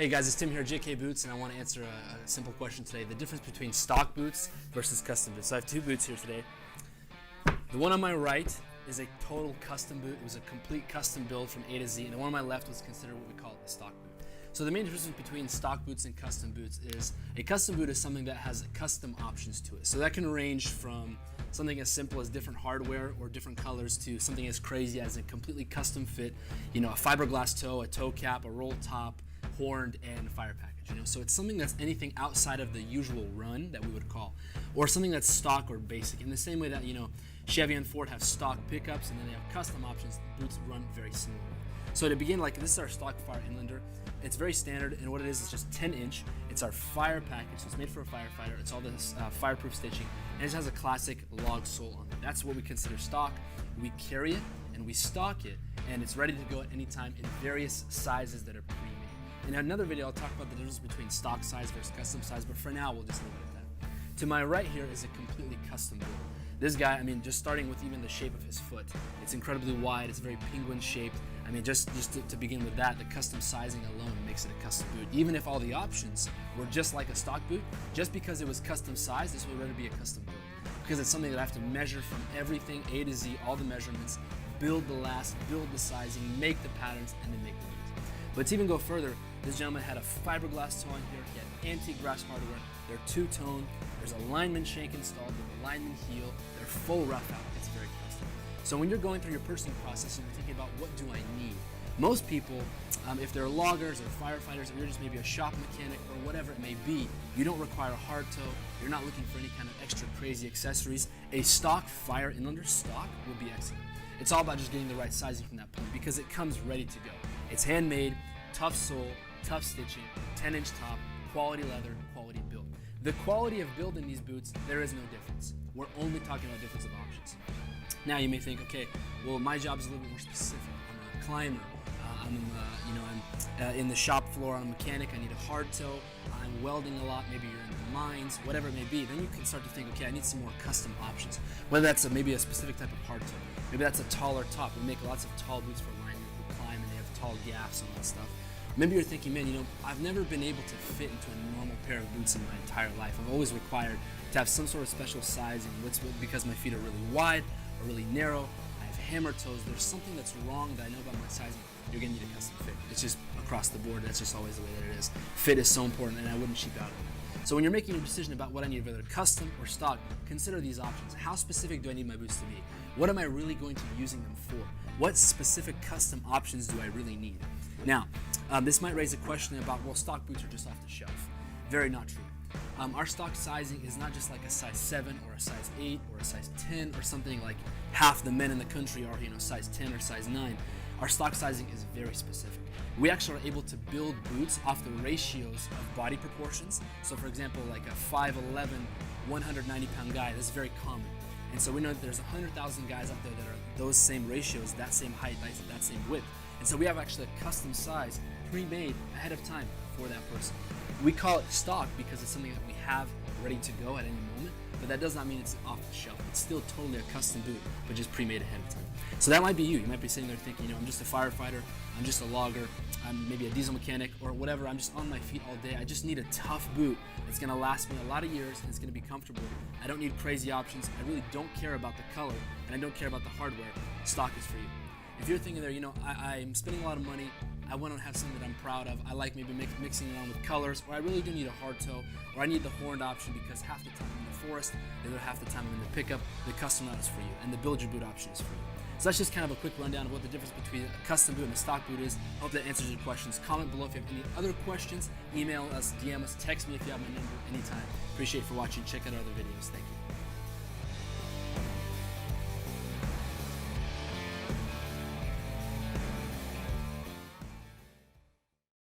Hey guys, it's Tim here at JK Boots, and I want to answer a simple question today. The difference between stock boots versus custom boots. So I have two boots here today. The one on my right is a total custom boot. It was a complete custom build from A to Z, and the one on my left was considered what we call a stock boot. So the main difference between stock boots and custom boots is a custom boot is something that has custom options to it. So that can range from something as simple as different hardware or different colors to something as crazy as a completely custom fit, a fiberglass toe, a toe cap, a roll top, horned, and fire package. So it's something that's anything outside of the usual run that we would call, or something that's stock or basic. In the same way that Chevy and Ford have stock pickups, and then they have custom options. Boots run very similar. So to begin, this is our stock fire inlander. It's very standard, and what it is just 10-inch. It's our fire package, so it's made for a firefighter. It's all this fireproof stitching, and it has a classic log sole on it. That's what we consider stock. We carry it and we stock it, and it's ready to go at any time in various sizes that are pre-made. In another video, I'll talk about the difference between stock size versus custom size, but for now, we'll just leave it at that. To my right here is a completely custom build. This guy, just starting with even the shape of his foot, it's incredibly wide, it's very penguin shaped. Just to begin with that, the custom sizing alone makes it a custom boot. Even if all the options were just like a stock boot, just because it was custom sized, this would rather be a custom build. Because it's something that I have to measure from everything, A to Z, all the measurements, build the last, build the sizing, make the patterns, and then make the boots. But to even go further, this gentleman had a fiberglass toe on here, he had antique brass hardware, they're two-tone, there's a lineman shank installed with a lineman heel, they're full rough out, it's very custom. So when you're going through your purchasing process and you're thinking about what do I need, most people, if they're loggers or firefighters, or you're just maybe a shop mechanic or whatever it may be, you don't require a hard toe, you're not looking for any kind of extra crazy accessories, a stock fire inlander stock would be excellent. It's all about just getting the right sizing from that point because it comes ready to go. It's handmade, tough sole, tough stitching, 10-inch top, quality leather, quality build. The quality of building these boots, there is no difference. We're only talking about difference of options. Now you may think, okay, well my job is a little bit more specific. I'm a climber. I'm in the shop floor. I'm a mechanic. I need a hard toe. I'm welding a lot. Maybe you're in the mines, whatever it may be. Then you can start to think, okay, I need some more custom options. Whether that's maybe a specific type of hard toe. Maybe that's a taller top. We make lots of tall boots for linemen who climb and they have tall gaffs and all that stuff. Maybe you're thinking, man, I've never been able to fit into a normal pair of boots in my entire life. I've always required to have some sort of special sizing. Because my feet are really wide or really narrow. I have hammer toes. There's something that's wrong that I know about my sizing. You're going to need a custom fit. It's just across the board. That's just always the way that it is. Fit is so important, and I wouldn't cheap out on it. So when you're making a decision about what I need, whether custom or stock, consider these options. How specific do I need my boots to be? What am I really going to be using them for? What specific custom options do I really need? Now, this might raise a question about, well, stock boots are just off the shelf. Very not true. Our stock sizing is not just like a size 7 or a size 8 or a size 10 or something like half the men in the country are size 10 or size 9. Our stock sizing is very specific. We actually are able to build boots off the ratios of body proportions. So for example, like a 5'11", 190-pound guy, that's very common. And so we know that there's 100,000 guys out there that are those same ratios, that same height, that same width. And so we have actually a custom size pre-made ahead of time for that person. We call it stock because it's something that we have ready to go at any moment, but that does not mean it's off the shelf. It's still totally a custom boot, but just pre-made ahead of time. So that might be you. You might be sitting there thinking, I'm just a firefighter, I'm just a logger, I'm maybe a diesel mechanic or whatever, I'm just on my feet all day. I just need a tough boot that's gonna last me a lot of years and it's gonna be comfortable. I don't need crazy options. I really don't care about the color and I don't care about the hardware. Stock is for you. If you're thinking there, I'm spending a lot of money, I want to have something that I'm proud of, I like maybe mixing it on with colors, or I really do need a hard toe, or I need the horned option because half the time I'm in the forest, the other half the time I'm in the pickup, the custom route is for you, and the build your boot option is for you. So that's just kind of a quick rundown of what the difference between a custom boot and a stock boot is. I hope that answers your questions. Comment below if you have any other questions, email us, DM us, text me if you have my number anytime. Appreciate it for watching. Check out our other videos. Thank you.